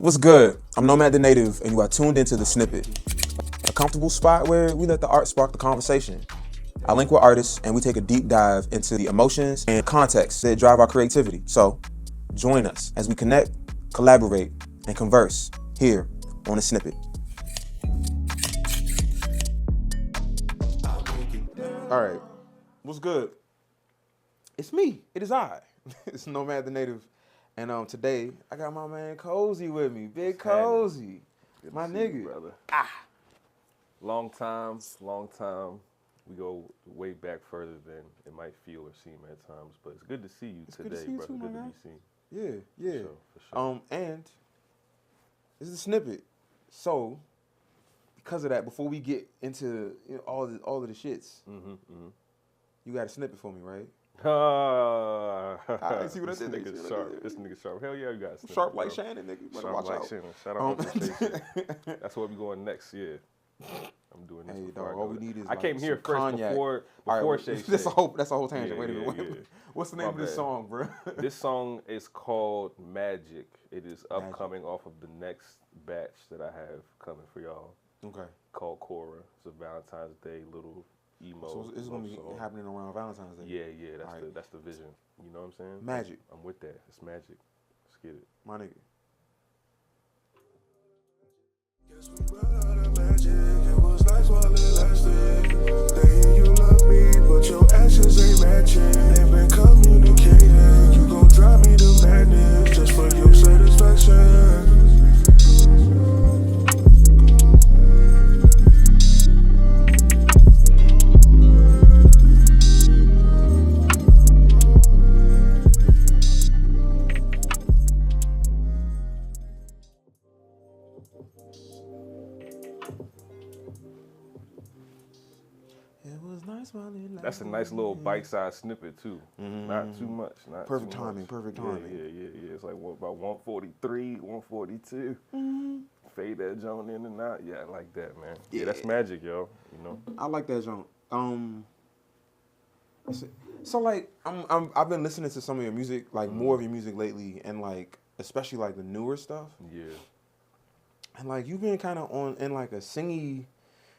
What's good? I'm Nomad the Native, and you are tuned into The Snippet, a comfortable spot where we let the art spark the conversation. I link with artists, and we take a deep dive into the emotions and context that drive our creativity. So, join us as we connect, collaborate, and converse here on The Snippet. All right, what's good? It's me. It is I. It's Nomad the Native. And today, I got my man Cozy with me. Big Cozy. Good My to see nigga. you, brother. Long time. We go way back further than it might feel or seem at times, but it's good to see you today, good to see you brother. too, Good my to guy. be seen. Yeah. For sure. And this is The Snippet. So, because of that, before we get into all of the shits, you got a snippet for me, right? I see what I did there? Nigga sharp. This nigga sharp. Hell yeah, you got a snippet, Sharp like bro. Shannon, nigga. You better Sharp watch like out. Shannon. Shout out Uncle Station. That's where we going next. Yeah. I'm doing this. Hey, before dog, I all go we there. need is I came like here some first cognac. before All right, Shay. that's a whole tangent. Yeah, Wait a minute. yeah. What's the My name of this bad. song, bro? This song is called Magic. It is upcoming off of the next batch that I have coming for y'all Okay. called Cora. It's a Valentine's Day little emo. So it's gonna be song. happening around Valentine's Day. Yeah. That's Alright. that's the vision. You know what I'm saying? Magic. I'm with that. It's magic. Let's get it. My nigga. Guess we ran out of magic. It was nice while it lasted. Saying you love me, but your actions ain't matching. Ain't been communicating. You gon' drive me to madness just for your satisfaction. It was nice while it lasted. That's a nice little bite-sized snippet too. Not too much. Not Perfect too timing, much. perfect timing. Yeah. It's like about 143, 142. Fade that joint in and out. Yeah, I like that, man. Yeah, that's magic, yo. You know. I like that joint. So like I've been listening to some of your music, like more of your music lately, and like especially like the newer stuff. Yeah. And like you've been kind of on in like a singy,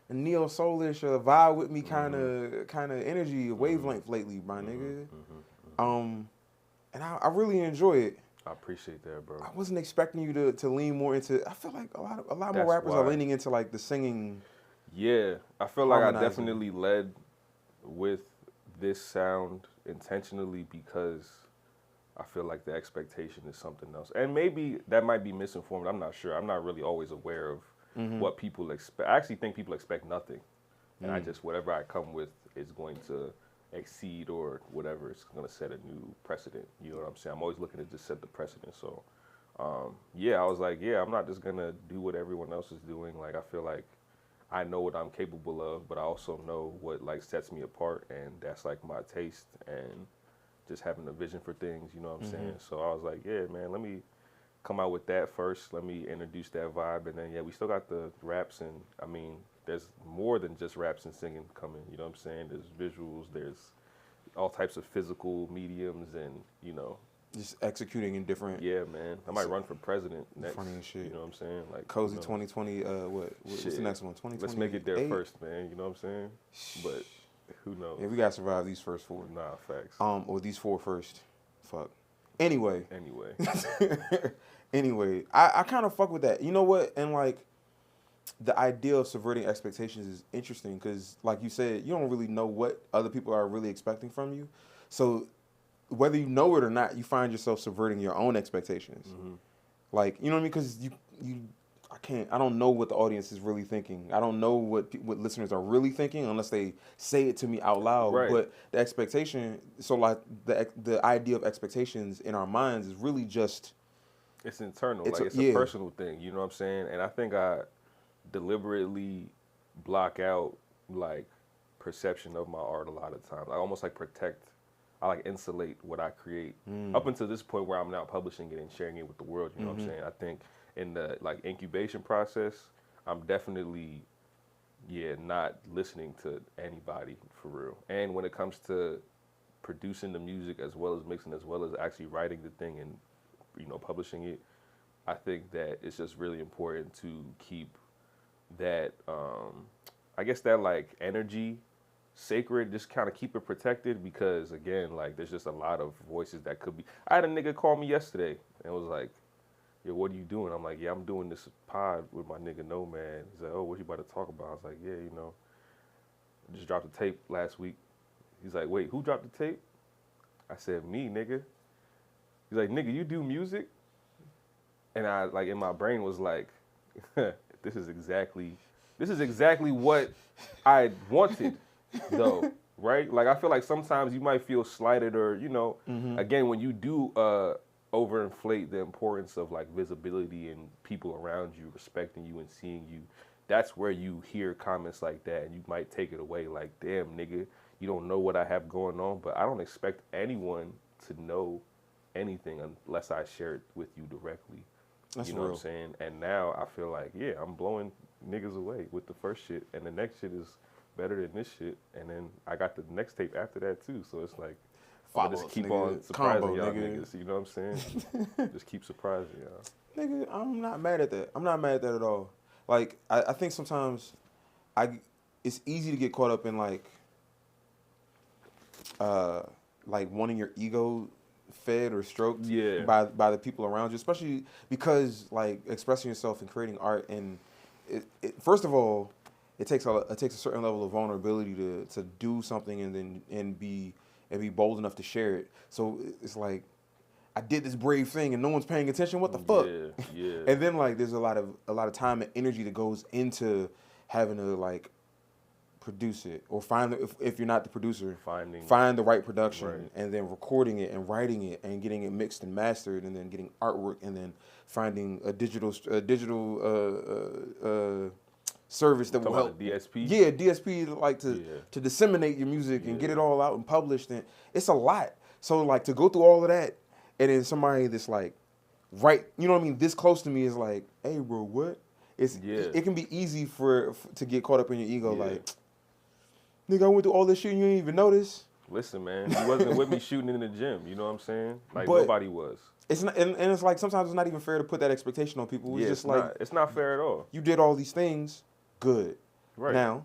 a neo soulish vibe with me kind of energy wavelength lately, my nigga. And I really enjoy it. I appreciate that, bro. I wasn't expecting you to lean more into. I feel like a lot more That's rappers are why. leaning into like the singing. Yeah, I feel like I Harmonizing. definitely led with this sound intentionally because I feel like the expectation is something else. And maybe that might be misinformed. I'm not sure. I'm not really always aware of what people expect. I actually think people expect nothing. And I just, whatever I come with is going to exceed or whatever. It's going to set a new precedent. You know what I'm saying? I'm always looking to just set the precedent. So, I was like, I'm not just going to do what everyone else is doing. Like, I feel like I know what I'm capable of, but I also know what like sets me apart, and that's like my taste and just having a vision for things, you know what I'm saying? So I was like, yeah, man, let me come out with that first. Let me introduce that vibe, and then we still got the raps, and I mean, there's more than just raps and singing coming, you know what I'm saying? There's visuals, there's all types of physical mediums, and Just executing in different. yeah, man. I might run for president next. Funny as shit. You know what I'm saying? Like Cozy 2020. What's the Shit. next one? 2020. Let's make it there first, man. You know what I'm saying? But who knows? Yeah, we gotta survive these first four. Nah, facts. Or these four first. Fuck. Anyway. Anyway. I kind of fuck with that. You know what? And like, the idea of subverting expectations is interesting because, like you said, you don't really know what other people are really expecting from you. So, whether you know it or not, you find yourself subverting your own expectations. Like, you know what I mean? Because I don't know what the audience is really thinking. I don't know what listeners are really thinking unless they say it to me out loud. Right. But the expectation, so like the idea of expectations in our minds is really just. It's internal. It's It's a personal thing. You know what I'm saying? And I think I deliberately block out like perception of my art a lot of times. I almost like I like insulate what I create up until this point where I'm now publishing it and sharing it with the world. You know what I'm saying? I think in the like incubation process, I'm definitely, not listening to anybody for real. And when it comes to producing the music as well as mixing, as well as actually writing the thing and, publishing it, I think that it's just really important to keep that, I guess that like energy sacred, just kind of keep it protected because again, like there's just a lot of voices that could be. I had a nigga call me yesterday and was like, yo, what are you doing? I'm like, yeah, I'm doing this pod with my nigga Nomad. He's like, oh, what you about to talk about? I was like, yeah, you know, I just dropped a tape last week. He's like, wait, who dropped the tape? I said, me, nigga. He's like, nigga, you do music? And I, like, in my brain was like, this is exactly what I wanted, though, right? Like, I feel like sometimes you might feel slighted or, you know, again, when you do overinflate the importance of, like, visibility and people around you respecting you and seeing you, that's where you hear comments like that and you might take it away like, damn, nigga, you don't know what I have going on, but I don't expect anyone to know anything unless I share it with you directly. That's you know real. what I'm saying? And now I feel like, yeah, I'm blowing niggas away with the first shit, and the next shit is better than this shit, and then I got the next tape after that too. So it's like, I'll just keep on surprising Combo, y'all nigga. niggas. You know what I'm saying? Just keep surprising y'all. Nigga, I'm not mad at that. I'm not mad at that at all. Like, I think sometimes it's easy to get caught up in like wanting your ego fed or stroked by the people around you, especially because like expressing yourself and creating art, and first of all, it takes a certain level of vulnerability to do something and be bold enough to share it. So it's like, I did this brave thing and no one's paying attention. What the fuck? Yeah. And then like there's a lot of time and energy that goes into having to like produce it or find if you're not the producer, find the right production, right, and then recording it and writing it and getting it mixed and mastered and then getting artwork and then finding a digital service that will help. DSP? Yeah, DSP, like to disseminate your music and get it all out and published. And it's a lot. So like to go through all of that, and then somebody that's like, right, you know what I mean, this close to me is like, hey bro, what? It can be easy to get caught up in your ego, like, nigga, I went through all this shit and you didn't even notice. Listen, man, you wasn't with me shooting in the gym. You know what I'm saying? Like, nobody was. It's not, and it's like sometimes it's not even fair to put that expectation on people. It's just like, it's not fair at all. You did all these things, good. Right. Now,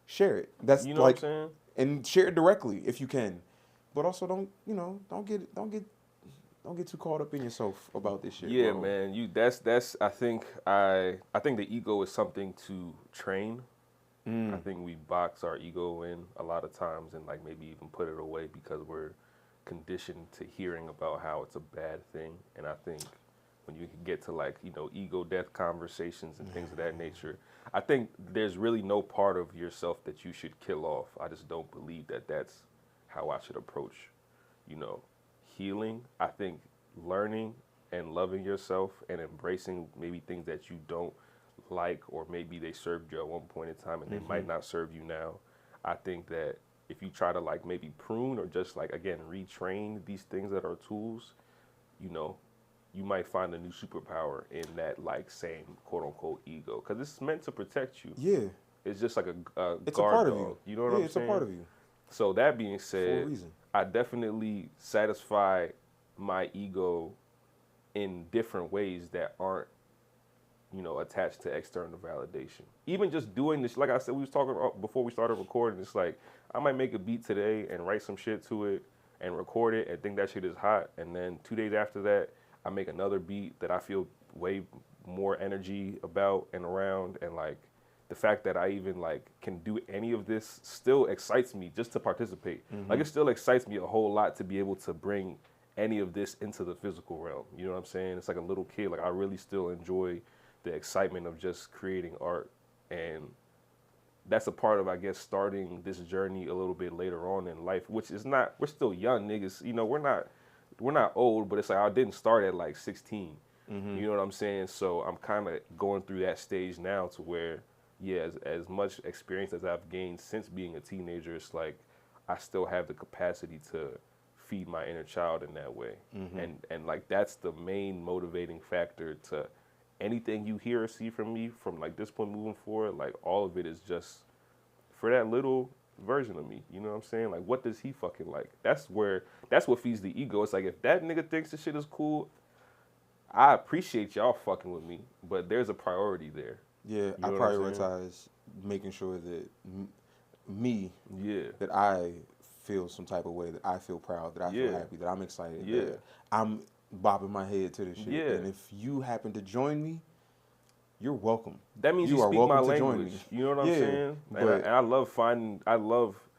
share it. That's, you know like, what I'm saying? And share it directly if you can, but also don't get too caught up in yourself about this shit. Yeah, bro. man. That's I think the ego is something to train. I think we box our ego in a lot of times and like maybe even put it away because we're conditioned to hearing about how it's a bad thing. And I think when you get to like, you know, ego death conversations and things of that nature, I think there's really no part of yourself that you should kill off. I just don't believe that that's how I should approach, you know, healing. I think learning and loving yourself and embracing maybe things that you don't like, or maybe they served you at one point in time and they might not serve you now. I think that if you try to like maybe prune or just like, again, retrain these things that are tools, you know, you might find a new superpower in that like same quote unquote ego, because it's meant to protect you. Yeah. It's just like It's guard a part dog. of you. You know what I'm saying? It's a part of you. So that being For a said, reason. I definitely satisfy my ego in different ways that aren't, you know, attached to external validation. Even just doing this, like I said, we was talking before we started recording, it's like, I might make a beat today and write some shit to it and record it and think that shit is hot. And then 2 days after that, I make another beat that I feel way more energy about and around. And like, the fact that I even like can do any of this still excites me just to participate. Like, it still excites me a whole lot to be able to bring any of this into the physical realm. You know what I'm saying? It's like a little kid. Like, I really still enjoy the excitement of just creating art. And that's a part of, I guess, starting this journey a little bit later on in life, which is not, we're still young niggas. You know, we're not old, but it's like I didn't start at like 16. You know what I'm saying? So I'm kind of going through that stage now to where, yeah, as much experience as I've gained since being a teenager, it's like I still have the capacity to feed my inner child in that way. And like, that's the main motivating factor to anything you hear or see from me from like this point moving forward. Like, all of it is just for that little version of me. You know what I'm saying? Like, what does he fucking like? That's what feeds the ego. It's like, if that nigga thinks this shit is cool, I appreciate y'all fucking with me, but there's a priority there. Yeah, I know what I'm prioritize making sure that me, Yeah. that I feel some type of way, that I feel proud, that I feel Yeah. happy, that I'm excited, Yeah. that I'm bobbing my head to this shit. Yeah. And if you happen to join me, you're welcome. That means you are speak my welcome to join language. me. You know what I'm Yeah, saying? but- And I love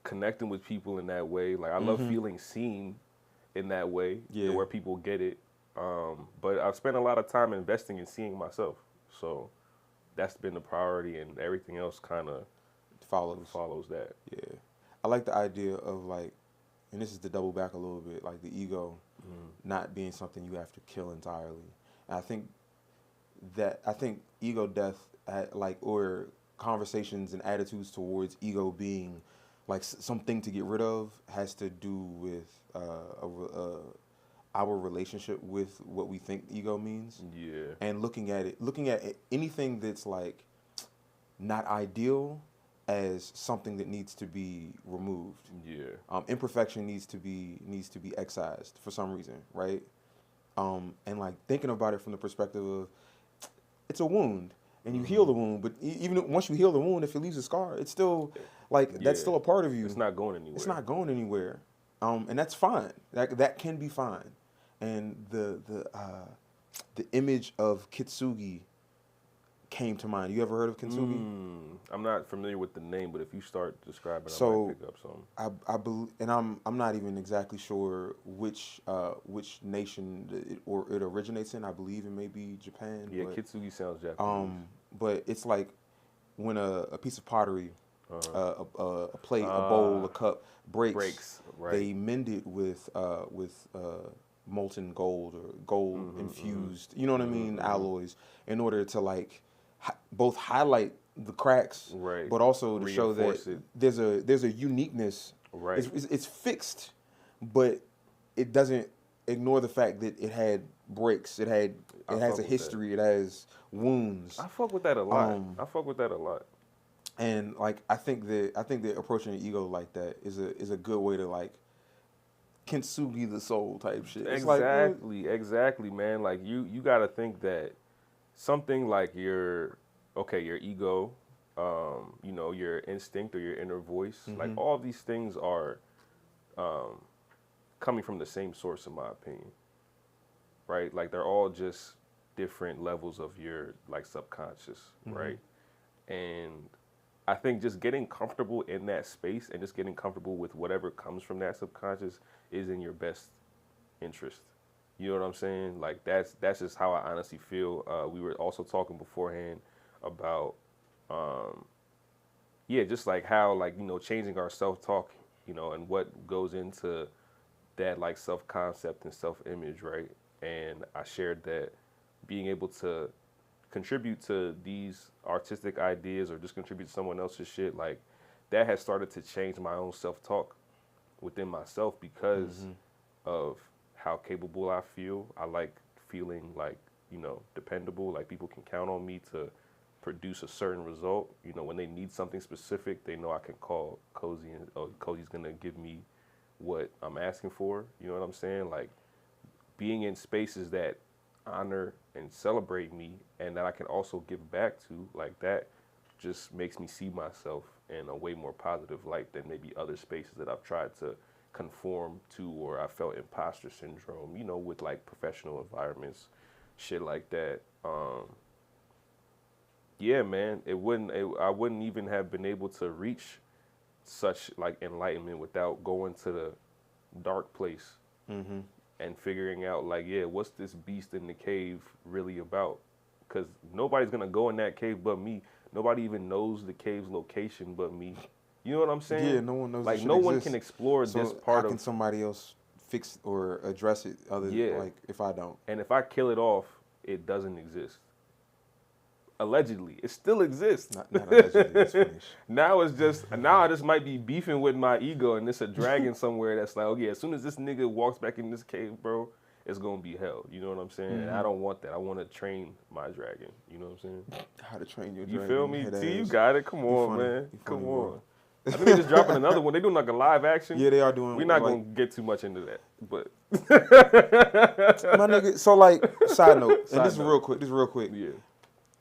connecting with people in that way. Like I love feeling seen in that way, Yeah. where people get it. But I've spent a lot of time investing in seeing myself. So that's been the priority, and everything else kind of follows that. Yeah. I like the idea of like, and this is to double back a little bit, like the ego not being something you have to kill entirely. And I think ego death, or conversations and attitudes towards ego being like something to get rid of, has to do with our relationship with what we think ego means. Yeah. And looking at anything that's like not ideal as something that needs to be removed. Yeah. Imperfection needs to be excised for some reason, right? And like thinking about it from the perspective of it's a wound, and you heal the wound, but even once you heal the wound, if it leaves a scar, it's still like that's still a part of you. It's not going anywhere. It's not going anywhere, and that's fine. That can be fine. And the image of kintsugi came to mind. You ever heard of kintsugi? I'm not familiar with the name, but if you start describing, I So, might pick up some. I believe, and I'm not even exactly sure which nation it originates in. I believe it may be Japan. Yeah, but, kintsugi sounds Japanese. but it's like when a piece of pottery, a plate, a bowl, a cup breaks, right. they mend it with molten gold or gold infused, you know what I mean, alloys, in order to like both highlight the cracks, right, but also to show reinforce that it. there's a uniqueness. Right. It's fixed, but it doesn't ignore the fact that it had breaks. It has a history. It has wounds. I fuck with that a lot. And like I think that approaching the ego like that is a good way to like kintsugi the soul type shit. It's Exactly, man. Like you got to think that something like your ego, your instinct or your inner voice, like all these things are coming from the same source, in my opinion. Right? Like they're all just different levels of your like subconscious, right? And I think just getting comfortable in that space and just getting comfortable with whatever comes from that subconscious is in your best interest. You know what I'm saying? Like that's just how I honestly feel. We were also talking beforehand about, just like how like, changing our self-talk, and what goes into that like self-concept and self-image, right? And I shared that being able to contribute to these artistic ideas or just contribute to someone else's shit, like that has started to change my own self-talk within myself because of how capable I feel. I like feeling like, dependable, like people can count on me to produce a certain result. When they need something specific, they know I can call Cozy and Cozy's gonna give me what I'm asking for. You know what I'm saying? Like being in spaces that honor and celebrate me and that I can also give back to, like that just makes me see myself in a way more positive light than maybe other spaces that I've tried to conform to, or I felt imposter syndrome, with like professional environments, shit like that. Yeah, man, I wouldn't even have been able to reach such like enlightenment without going to the dark place and figuring out like, what's this beast in the cave really about? Because nobody's gonna go in that cave but me. Nobody even knows the cave's location but me. You know what I'm saying? Yeah, no one knows. Like no one can explore this part how can somebody else fix or address it like if I don't? And if I kill it off, it doesn't exist. Allegedly, it still exists. Not allegedly. It's finished. Now I just might be beefing with my ego, and it's a dragon somewhere that's like, as soon as this nigga walks back in this cave, bro, it's gonna be hell. You know what I'm saying? And I don't want that. I want to train my dragon. You know what I'm saying? How to train your You dragon? feel me? T, you got it. Come on, funny. man. Come on. I think they're just dropping another one. They're doing like a live action. Yeah, they are doing. We're not gonna get too much into that, but my nigga. So like, side note, and Side this is note. real quick. This is real quick. yeah,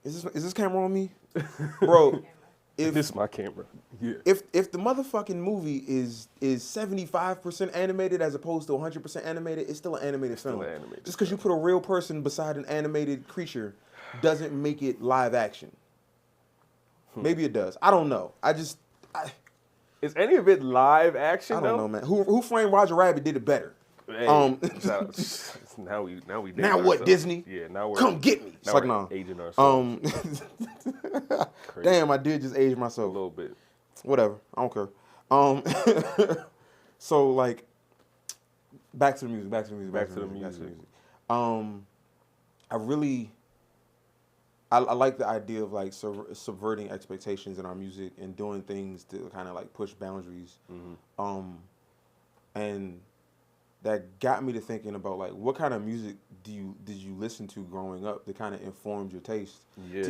Is this camera on me, bro? If this is my camera. Yeah, if the motherfucking movie is 75% animated as opposed to 100% animated, it's still an animated film. still an animated Just because you put a real person beside an animated creature doesn't make it live action. Maybe it does. I don't know. is any of it live action? I don't though? know, man. Who Framed Roger Rabbit did it better? Hey, now we Now dating what, ourselves. Disney? Yeah, now we're Come get me. It's now like, we're nah. aging ourselves Crazy. Damn, I did just age a myself. little bit. Whatever. I don't care. So like, back to the music. I like the idea of like subverting expectations in our music and doing things to kind of like push boundaries. And that got me to thinking about like what kind of music did you listen to growing up that kind of informed your taste? Yeah.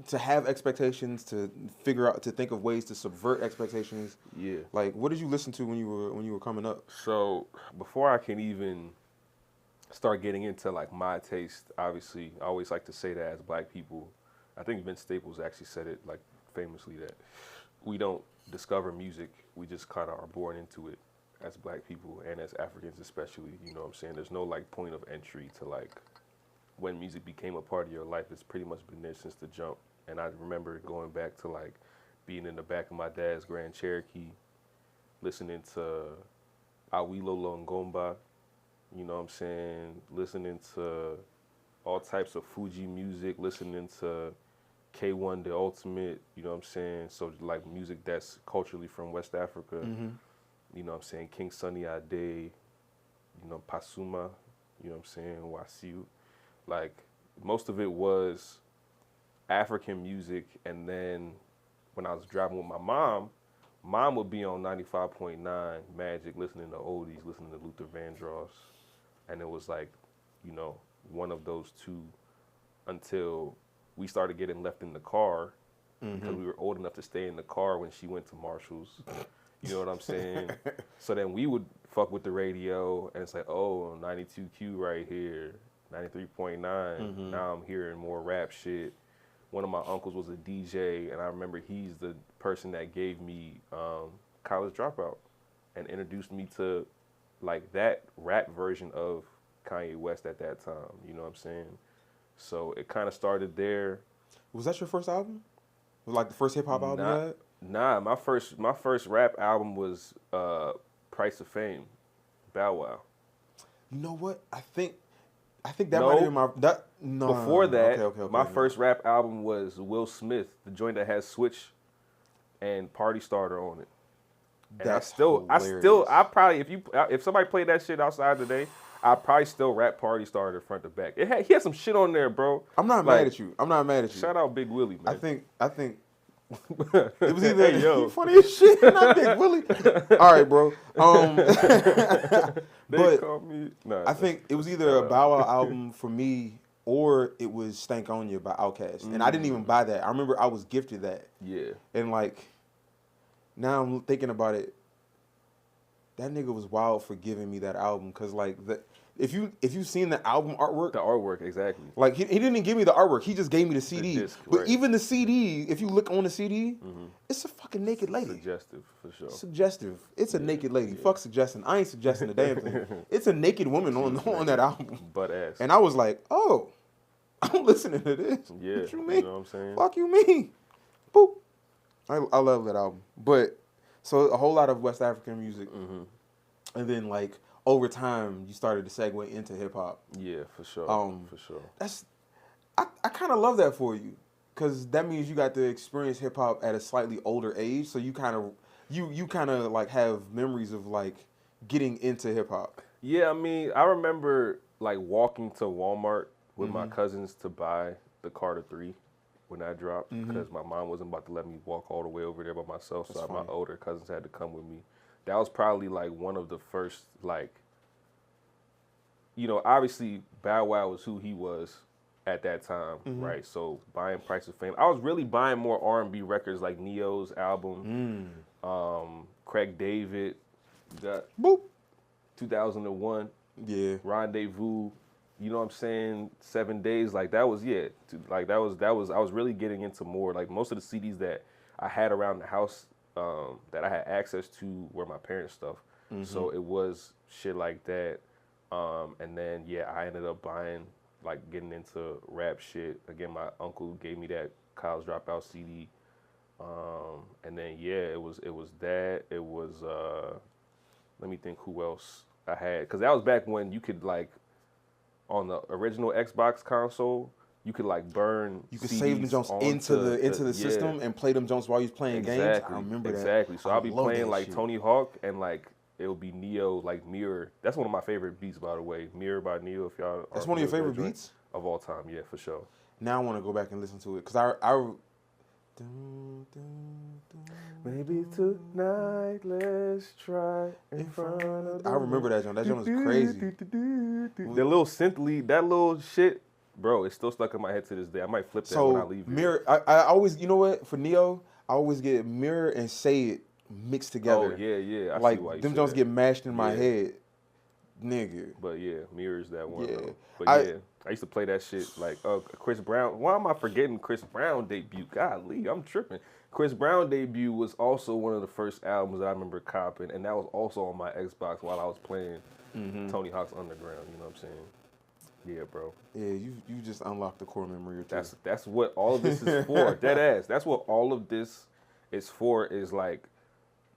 To have expectations, to think of ways to subvert expectations. Yeah. Like, what did you listen to when you were coming up? So before I can even start getting into like my taste, obviously, I always like to say that as Black people, I think Vince Staples actually said it like famously that we don't discover music, we just kind of are born into it as Black people and as Africans especially. You know what I'm saying? There's no like point of entry to like when music became a part of your life. It's pretty much been there since the jump. And I remember going back to like being in the back of my dad's Grand Cherokee, listening to Awilo Longomba, you know what I'm saying, listening to all types of Fuji music, listening to K1 The Ultimate, you know what I'm saying? So like music that's culturally from West Africa, you know what I'm saying, King Sunny Ade, you know, Pasuma, you know what I'm saying, Wasiu. Like most of it was African music, and then when I was driving with my mom would be on 95.9 Magic, listening to oldies, listening to Luther Vandross, and it was like, you know, one of those two until we started getting left in the car because we were old enough to stay in the car when she went to Marshall's. You know what I'm saying? So then we would fuck with the radio, and it's like, oh, 92Q right here, 93.9. Now I'm hearing more rap shit. One of my uncles was a DJ, and I remember he's the person that gave me College Dropout and introduced me to like that rap version of Kanye West at that time. You know what I'm saying? So it kind of started there. Was that your first album? Was like the first hip hop album you had? Nah, my first rap album was Price of Fame, Bow Wow. You know what? I think that might have been my no. Before that, okay, my first rap album was Will Smith, the joint that has Switch and Party Starter on it. And That's I probably if somebody played that shit outside today, I probably still rap Party Starter front to back. He had some shit on there, bro. I'm not mad at you. Shout out Big Willie, man. I think it was either Hey, yo. funny as shit, not Big Willie. All right, bro. They call me. Nah, I think it was either a Bow Wow album for me or it was Stankonia by Outkast, and I didn't even buy that. I remember I was gifted that. Yeah. And like, now I'm thinking about it. That nigga was wild for giving me that album, cause like if you've seen the album artwork, The artwork, exactly. like he didn't give me the artwork, he just gave me the CD. disc, but right. even the CD, if you look on the CD, it's a fucking naked lady. Suggestive, for sure. Suggestive. It's a naked lady. Fuck suggesting. I ain't suggesting a damn thing. It's a naked woman on that album. Butt ass. And I was like, oh, I'm listening to this. Yeah, What you mean? you know what I'm saying? Fuck you mean? Boop. I love that album. But so a whole lot of West African music. And then like over time you started to segue into hip hop. Yeah, for sure. For sure. I kind of love that for you, because that means you got to experience hip hop at a slightly older age. So you kind of like have memories of like getting into hip hop. Yeah, I mean, I remember like walking to Walmart with my cousins to buy the Carter 3 when that dropped, because my mom wasn't about to let me walk all the way over there by myself. So my older cousins had to come with me. That was probably like one of the first, like, you know, obviously Bow Wow was who he was, at that time, right? So buying Price of Fame. I was really buying more R&B records like Neo's album, Craig David, got Boop. 2001, Yeah. Rendezvous. You know what I'm saying? 7 Days, like that was I was really getting into more. Like most of the CDs that I had around the house that I had access to were my parents' stuff. So it was shit like that. And then I ended up buying, like, getting into rap shit. Again, my uncle gave me that College Dropout CD. And then it was that. It was let me think who else I had, because that was back when you could, like, on the original Xbox console, you could, like, burn. You could CDs save them Jones into the system and play them Jones while you're playing games. I remember that. Exactly. So I'll be love playing that like shit. Tony Hawk, and like it'll be Neo, like Mirror. That's one of my favorite beats, by the way. Mirror by Neo. If y'all. That's one of your favorite beats of all time. Yeah, for sure. Now I want to go back and listen to it because I Maybe tonight let's try in front of. I remember that John. That John was crazy. The little synth lead, that little shit, bro, it's still stuck in my head to this day. I might flip that when I leave. Mirror, I always, you know what? For Neo, I always get Mirror and Say It mixed together. Oh yeah. I like see why you them said Jones that. get mashed in my head, nigga. But Mirror's that one. Yeah. Though. But I used to play that shit like Chris Brown. Why am I forgetting Chris Brown debut? Golly, I'm tripping. Chris Brown debut was also one of the first albums that I remember copping, and that was also on my Xbox while I was playing Tony Hawk's Underground. You know what I'm saying? Yeah, bro. Yeah, you just unlocked the core memory or two. That's what all of this is for. Dead ass. That's what all of this is for. Is like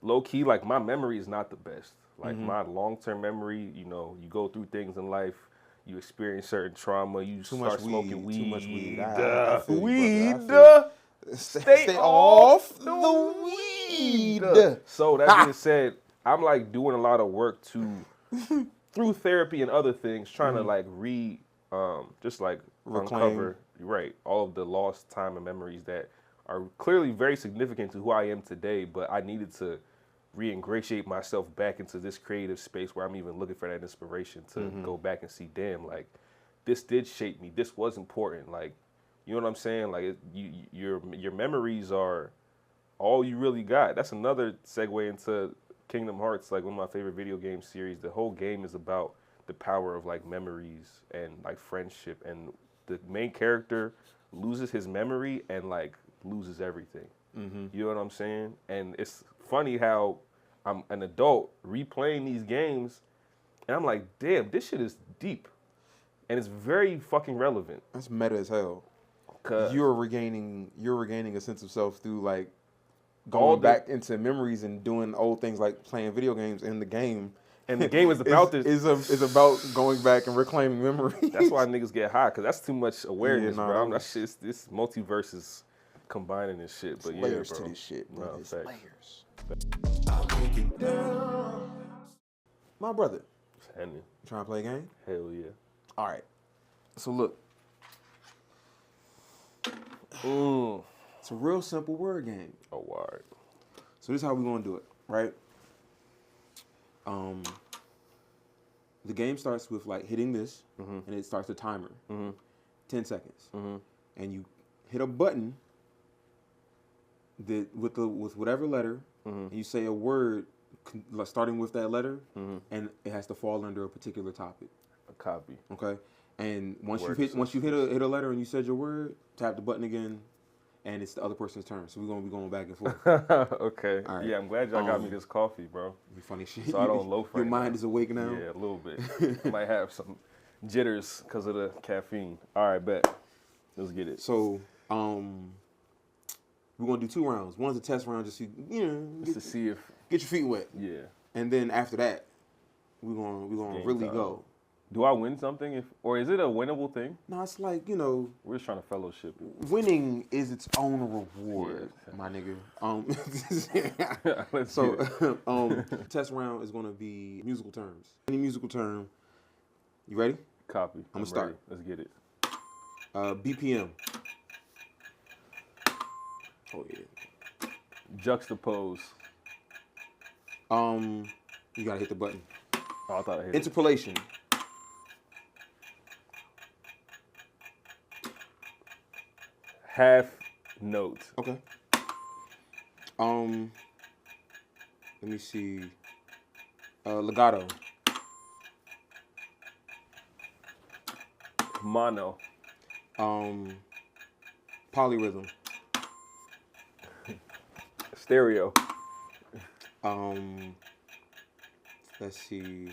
low key. Like my memory is not the best. Like my long term memory. You know, you go through things in life. You experience certain trauma. You start smoking weed. Too much weed. Weed. Stay off the weed. So that being said, I'm like doing a lot of work through therapy and other things, trying to like just like uncover all of the lost time and memories that are clearly very significant to who I am today. But I needed to re-ingratiate myself back into this creative space where I'm even looking for that inspiration to go back and see, damn, like this did shape me. This was important. Like, you know what I'm saying? Like your memories are all you really got. That's another segue into Kingdom Hearts, like one of my favorite video game series. The whole game is about the power of like memories and like friendship, and the main character loses his memory and like loses everything. You know what I'm saying? And it's funny how I'm an adult replaying these games, and I'm like, damn, this shit is deep, and it's very fucking relevant. That's meta as hell. You're regaining a sense of self through like going back into memories and doing old things like playing video games in the game. And the game is about this. Is about going back and reclaiming memories. That's why niggas get high, because that's too much awareness, bro. That shit's, this multiverse is combining this shit. But layers bro. to this shit, bro. It's layers. My brother. Henry. You trying to play a game? Hell yeah. All right. So look. It's a real simple word game. Oh, word. So this is how we're gonna do it, right? The game starts with like hitting this, and it starts a timer, 10 seconds, and you hit a button that with whatever letter, and you say a word starting with that letter, and it has to fall under a particular topic. A copy. Okay, and once you hit a letter and you said your word, tap the button again, and it's the other person's turn. So we're gonna be going back and forth. Okay. Right. Yeah, I'm glad y'all got me this coffee, bro. Be funny shit. So I don't loaf right Your mind is awake now. Yeah, a little bit. Might have some jitters because of the caffeine. All right, bet. Let's get it. So, we're gonna do 2 rounds. One's a test round, just to see if get your feet wet. Yeah. And then after that, we're gonna really go. Do I win something, or is it a winnable thing? No, it's like, we're just trying to fellowship. Winning is its own reward, my nigga. Test round is gonna be musical terms. Any musical term. You ready? Copy. I'm gonna start. Let's get it. BPM. Oh yeah. Juxtapose. You gotta hit the button. Oh, I thought I hit Interpolation. Half note. Okay. Let me see. Legato. Mono. Polyrhythm. Stereo. Let's see.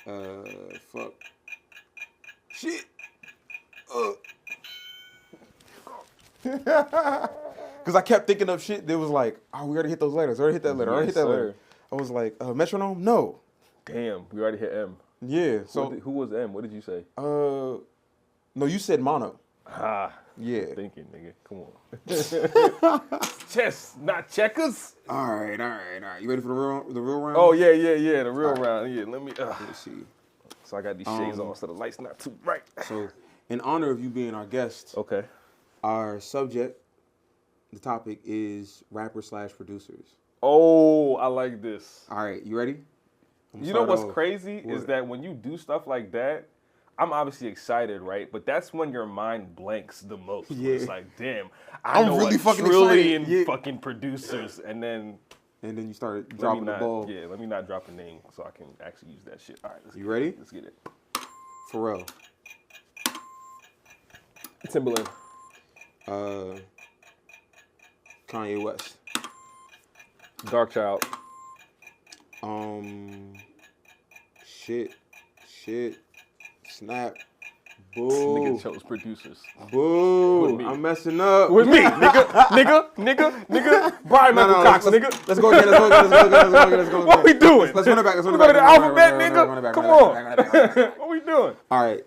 Fuck. Shit. Because I kept thinking of shit that was like, oh, we already hit those letters. Already hit that letter. Already hit that letter. I was like, metronome? No. Damn, we already hit M. Yeah. So who was M? What did you say? no, you said mono. Yeah. Thinking, nigga. Come on. Chess, not checkers. All right. You ready for the real round? Oh yeah. The real round. Yeah. Let me. Let's see. So I got these shades on, so the light's not too bright. So, in honor of you being our guest, Okay. our subject, the topic is rappers/producers. Oh, I like this. All right, you ready? You know what's crazy is that when you do stuff like that, I'm obviously excited, right? But that's when your mind blanks the most. Yeah. It's like, damn, I know really a fucking trillion excited. Yeah. fucking producers, and then You started dropping the ball. Yeah, let me not drop a name so I can actually use that shit. All right, You ready? Let's get it. Pharrell. Timberland. Kanye West. Darkchild. Shit. Snap. Nigga Boo. chose producers. Boo. With me. I'm messing up. With me, nigga. Brian Michael Cox, nigga. Let's go again. What we doing? Let's run it back. We go to the alphabet, nigga. Come on. What we doing? All right.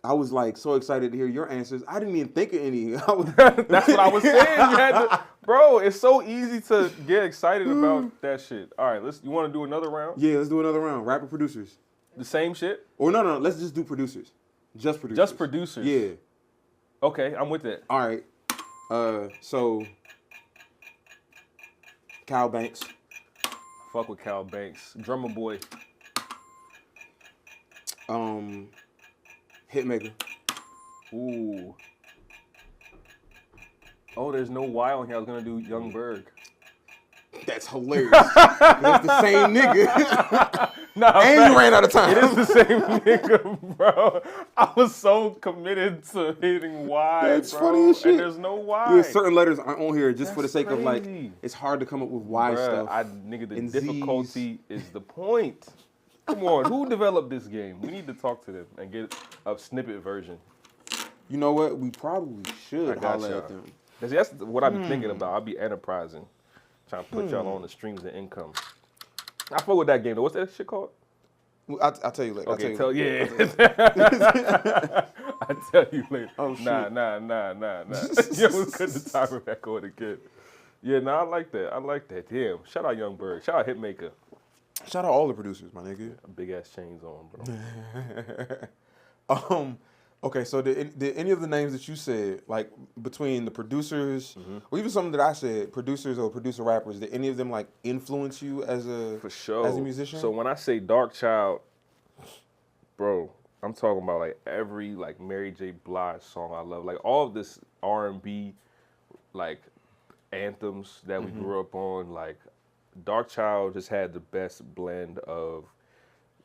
I was like so excited to hear your answers. I didn't even think of any. That's what I was saying. You had to, bro. It's so easy to get excited about that shit. All right, you want to do another round? Yeah, let's do another round. Rapper producers. The same shit? Or no. Let's just do producers. Just producers. Just producers. Yeah. Okay, I'm with it. All right. So Cal Banks. Fuck with Cal Banks. Drummer Boy. Hitmaker. Ooh. Oh, there's no Y on here. I was gonna do Young Berg. That's hilarious. That's the same nigga. And you ran out of time. It is the same nigga, bro. I was so committed to hitting Y, That's bro. funny as shit. And there's no Y. Yeah, certain letters aren't on here just for the That's sake of like, crazy. it's hard to come up with Y Bruh, stuff. the and difficulty is the point. Come on, who developed this game? We need to talk to them and get a snippet version. You know what? We probably should holler at them. That's what I've been thinking about. I'll be enterprising, trying to put y'all on the streams of income. I fuck with that game though. What's that shit called? I'll tell you later. Okay, I'll tell you later. Oh, shit. Nah. Yeah, we cut the timer back on again. Yeah, I like that. Damn. Shout out Young Berg. Shout out Hitmaker. Shout out all the producers, my nigga. Big ass chains on, bro. Okay, so did any of the names that you said, like between the producers, or even some that I said, producers or producer rappers, did any of them like influence you as a musician? So when I say Darkchild, bro, I'm talking about like every like Mary J. Blige song I love, like all of this R&B, like anthems that we grew up on, like Darkchild just had the best blend of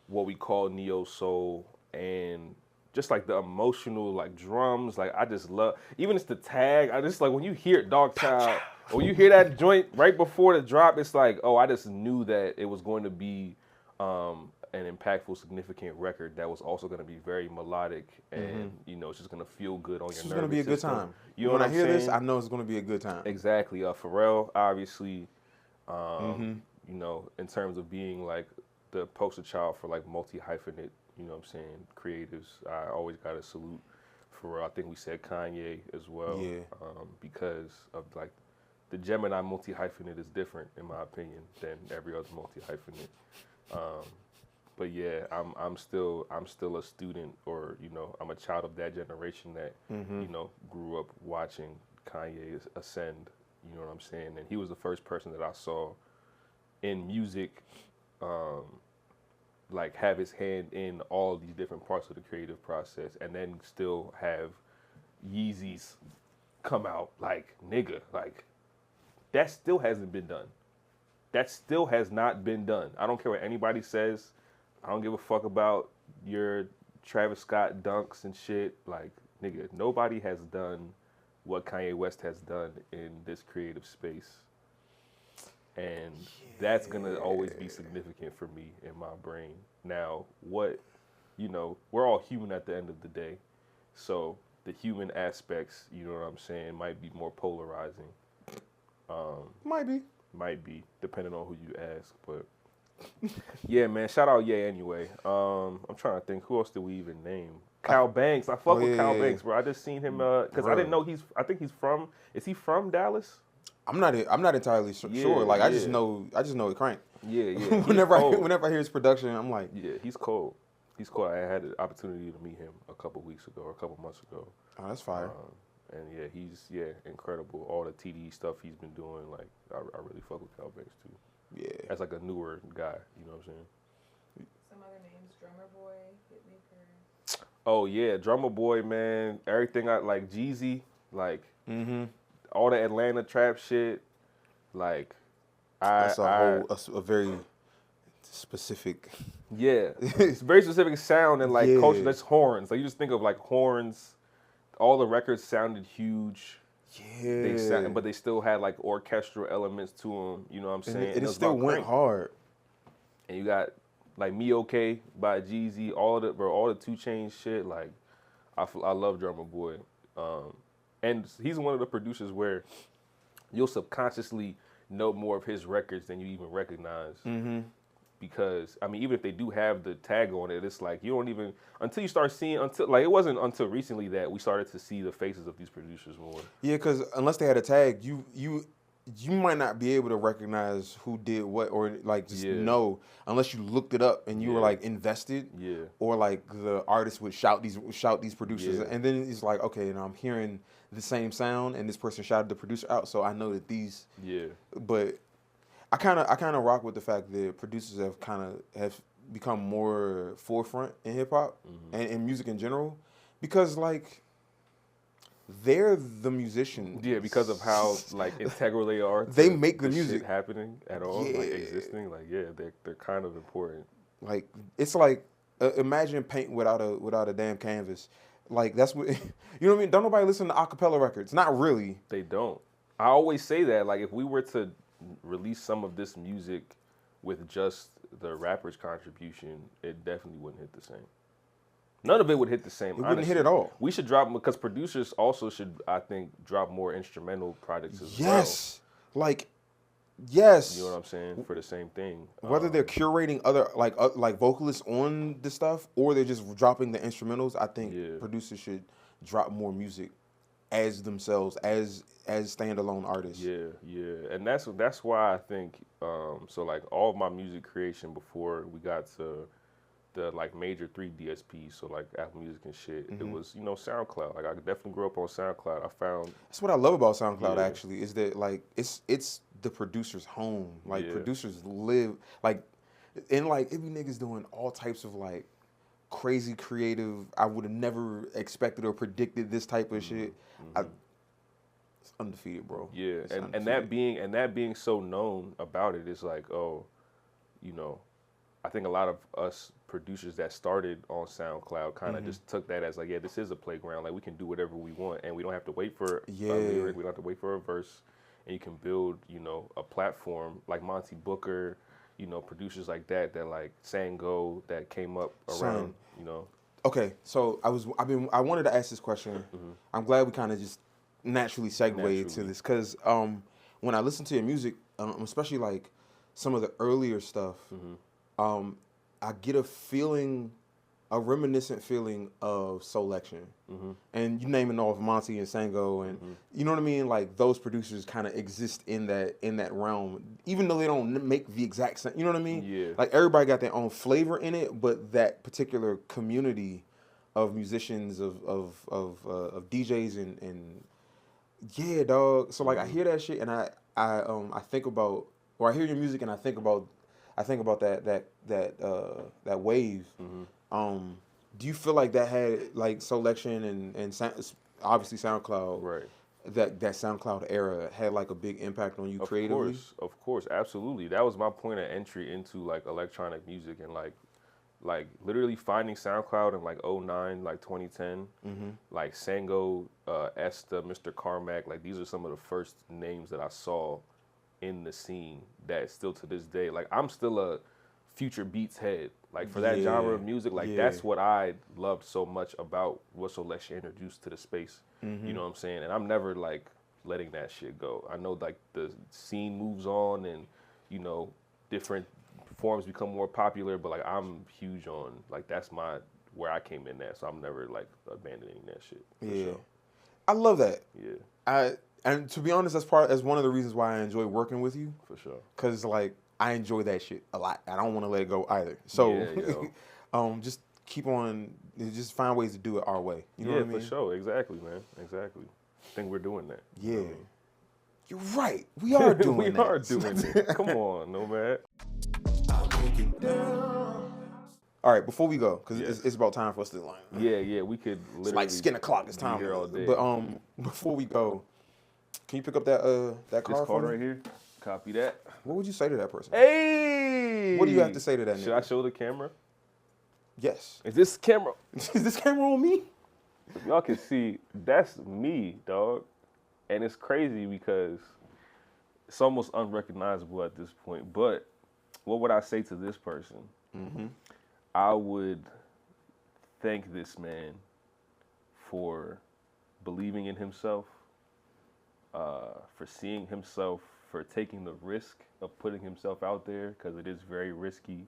what we call neo soul and just like the emotional like drums. Like I just love, even it's the tag. I just like when you hear Darkchild, or you hear that joint right before the drop, it's like, oh, I just knew that it was going to be an impactful, significant record that was also going to be very melodic and it's just going to feel good on your nervous system. It's going to be a good time. You know when what I hear saying? this, I know it's going to be a good time. Exactly. Pharrell, obviously, in terms of being like the poster child for like multi-hyphenate, creatives. I always got to salute Pharrell. I think we said Kanye as well. Yeah. Because of like the Gemini multi-hyphenate is different in my opinion than every other multi-hyphenate. But yeah, I'm still a student, or I'm a child of that generation that grew up watching Kanye ascend. You know what I'm saying? And he was the first person that I saw in music, like have his hand in all these different parts of the creative process, and then still have Yeezys come out. Like, nigga, like, that still hasn't been done. That still has not been done. I don't care what anybody says. I don't give a fuck about your Travis Scott dunks and shit. Like, nigga, nobody has done what Kanye West has done in this creative space. And that's going to always be significant for me in my brain. Now, what, you know, we're all human at the end of the day. So the human aspects, you know what I'm saying, might be more polarizing. Might be, depending on who you ask. But yeah, man, shout out Ye anyway. I'm trying to think, who else did we even name? Cal Banks. I fuck with Cal Banks, bro. I just seen him because I didn't know I think he's from. Is he from Dallas? I'm not entirely sure. Like I just know it crank. Yeah. whenever I hear his production, I'm like, yeah, he's cold. He's cold. I had the opportunity to meet him a couple weeks ago or a couple months ago. Oh, that's fire. And yeah, he's incredible. All the TDE stuff he's been doing, like I really fuck with Cal Banks too. Yeah. As like a newer guy, you know what I'm saying? Some other names, Drummer Boy, Hitmaker. Oh yeah, Drummer Boy, man. Everything I like, Jeezy, like all the Atlanta trap shit, like that's a very specific. Yeah, it's very specific sound and like culture. That's horns. Like you just think of like horns. All the records sounded huge. Yeah, but they still had like orchestral elements to them. You know what I'm saying? And it still went hard. And you got like Me Okay by Jeezy, all the 2 Chainz shit. Like I love Drummer Boy, and he's one of the producers where you'll subconsciously know more of his records than you even recognize. Because I mean, even if they do have the tag on it, it's like you don't even until you start seeing it wasn't until recently that we started to see the faces of these producers more. Yeah, because unless they had a tag, you might not be able to recognize who did what or like just know unless you looked it up and you were like invested. Yeah. Or like the artist would shout these producers, and then it's like, okay, and I'm hearing the same sound, and this person shouted the producer out, so I know that these. Yeah. But I kind of rock with the fact that producers have become more forefront in hip hop and in music in general, because like they're the musicians. Yeah, because of how like integral they are. They make the music happening at all, like existing. Like they're kind of important. Like it's like imagine paint without a damn canvas. Like that's what you know what I mean. Don't nobody listen to acapella records. Not really. They don't. I always say that. Like if we were to release some of this music with just the rapper's contribution, it definitely wouldn't hit the same. None of it would hit the same. It wouldn't hit at all. We should drop, because producers also should, I think, drop more instrumental projects as well. Yes. Like, yes. You know what I'm saying? For the same thing. Whether they're curating other, like vocalists on the stuff, or they're just dropping the instrumentals, I think producers should drop more music as themselves, as standalone artists. Yeah. And that's why I think, so like all of my music creation before we got to the like major 3 DSPs, so like Apple Music and shit, it was, you know, SoundCloud. Like I definitely grew up on SoundCloud. I found that's what I love about SoundCloud actually, is that like it's the producer's home. Like producers live like, and like it be niggas doing all types of like crazy creative. I would have never expected or predicted this type of shit. It's undefeated, bro. Yeah, and that being so known about it is like, oh, you know, I think a lot of us producers that started on SoundCloud kind of just took that as like, yeah, this is a playground. Like we can do whatever we want, and we don't have to wait for a lyric. We don't have to wait for a verse, and you can build, you know, a platform like Monty Booker, you know, producers like that like Sango that came up around, you know. Okay, so I wanted to ask this question. I'm glad we kind of just naturally segued to this, because when I listen to your music, especially like some of the earlier stuff, I get a reminiscent feeling of Soulection. And you naming off Monty and Sango, and you know what I mean? Like those producers kind of exist in that realm, even though they don't make the exact same, you know what I mean? Yeah. Like everybody got their own flavor in it, but that particular community of musicians, of DJs and yeah, dog. So like I hear that shit and I think about, or I hear your music and I think about that wave. Do you feel like that had like Soulection and obviously SoundCloud, Right. that SoundCloud era had like a big impact on you creatively. Of course, absolutely. That was my point of entry into like electronic music and like literally finding SoundCloud in like 09, like 2010, like Sango, Esta, Mr. Carmack, like these are some of the first names that I saw in the scene that still to this day, like I'm still a future beats head. Like for that genre of music, like that's what I loved so much about Whistle Lesha introduced to the space. You know what I'm saying? And I'm never like letting that shit go. I know like the scene moves on and, you know, different forms become more popular, but like I'm huge on like that's where I came in at, so I'm never like abandoning that shit. Sure. I love that. Yeah. And to be honest, that's one of the reasons why I enjoy working with you. For sure. Cause like I enjoy that shit a lot. I don't want to let it go either. So just keep on, just find ways to do it our way. You know what I mean? For sure. Exactly, man. Exactly. I think we're doing that. Yeah. You know what I mean? You're right. We are doing we that. are doing it. Come on, Nomad. All right, before we go, because it's about time for us to like. Yeah, we could literally. It's like skin the clock. It's time. Here all day. But before we go, can you pick up that card? This card right here. Copy that. What would you say to that person? Hey. What do you have to say to that nigga? Should I show the camera? Yes. Is this camera? Is this camera on me? Y'all can see that's me, dog, and it's crazy because it's almost unrecognizable at this point. But what would I say to this person? I would thank this man for believing in himself, for seeing himself, for taking the risk of putting himself out there, because it is very risky.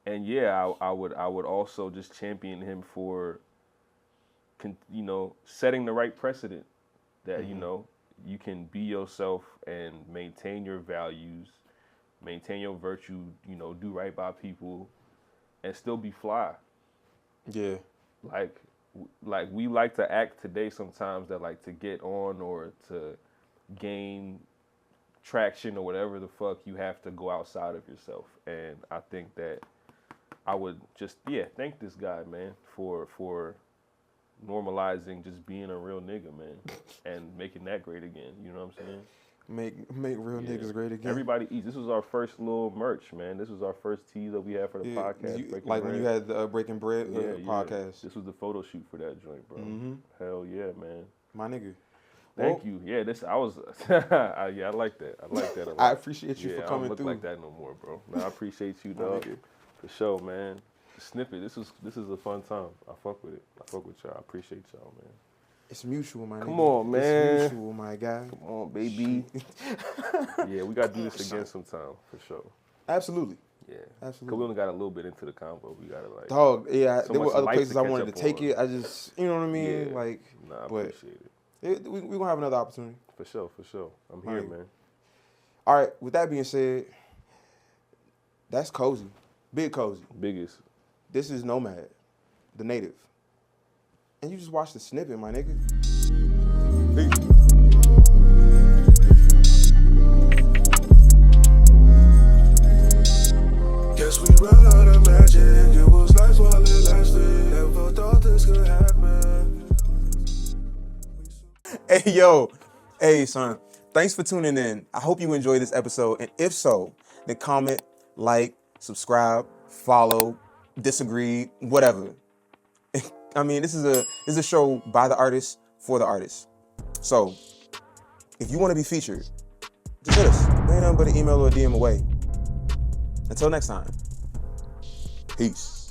And yeah, I would also just champion him for, you know, setting the right precedent that, you know, you can be yourself and maintain your values, maintain your virtue, you know, do right by people and still be fly. Yeah. Like we like to act today sometimes that like to get on or to gain traction or whatever the fuck, you have to go outside of yourself. And I think that I would just, thank this guy, man, for normalizing just being a real nigga, man, and making that great again. You know what I'm saying? Make real niggas great again. Everybody eats. This was our first little merch, man. This was our first tee that we had for the podcast. Like when you had the Breaking Bread podcast. This was the photo shoot for that joint, bro. Hell yeah, man. My nigga. Thank you. Yeah, I was. I like that. I like that a lot. I appreciate you for coming through. I don't look through. like that no more, bro. No, I appreciate you, dog. For sure, man. The Snippet. This is a fun time. I fuck with it. I fuck with y'all. I appreciate y'all, man. It's mutual, my nigga. Come on, man. It's mutual, my guy. Come on, baby. Yeah, we got to do this again sometime, for sure. Absolutely. Yeah. Absolutely. Because we only got a little bit into the combo. We got to like. Dog, yeah. so there were much other life places to I catch wanted to up take on. it. I just, you know what I mean? Yeah. Like, Nah, I but appreciate it. we're going to have another opportunity. For sure, for sure. I'm here, Right. man. All right. With that being said, that's Cozy. Big Cozy. Biggest. This is Nomad, the native. And you just watched the snippet, my nigga. Peace. Guess we ran out of magic. It was nice while it lasted. Never thought this could happen. Hey, yo. Hey, son. Thanks for tuning in. I hope you enjoyed this episode. And if so, then comment, like, subscribe, follow, disagree, whatever. I mean, this is a show by the artist for the artist. So, if you want to be featured, just hit us. Ain't nothing but an email or a DM away. Until next time, peace.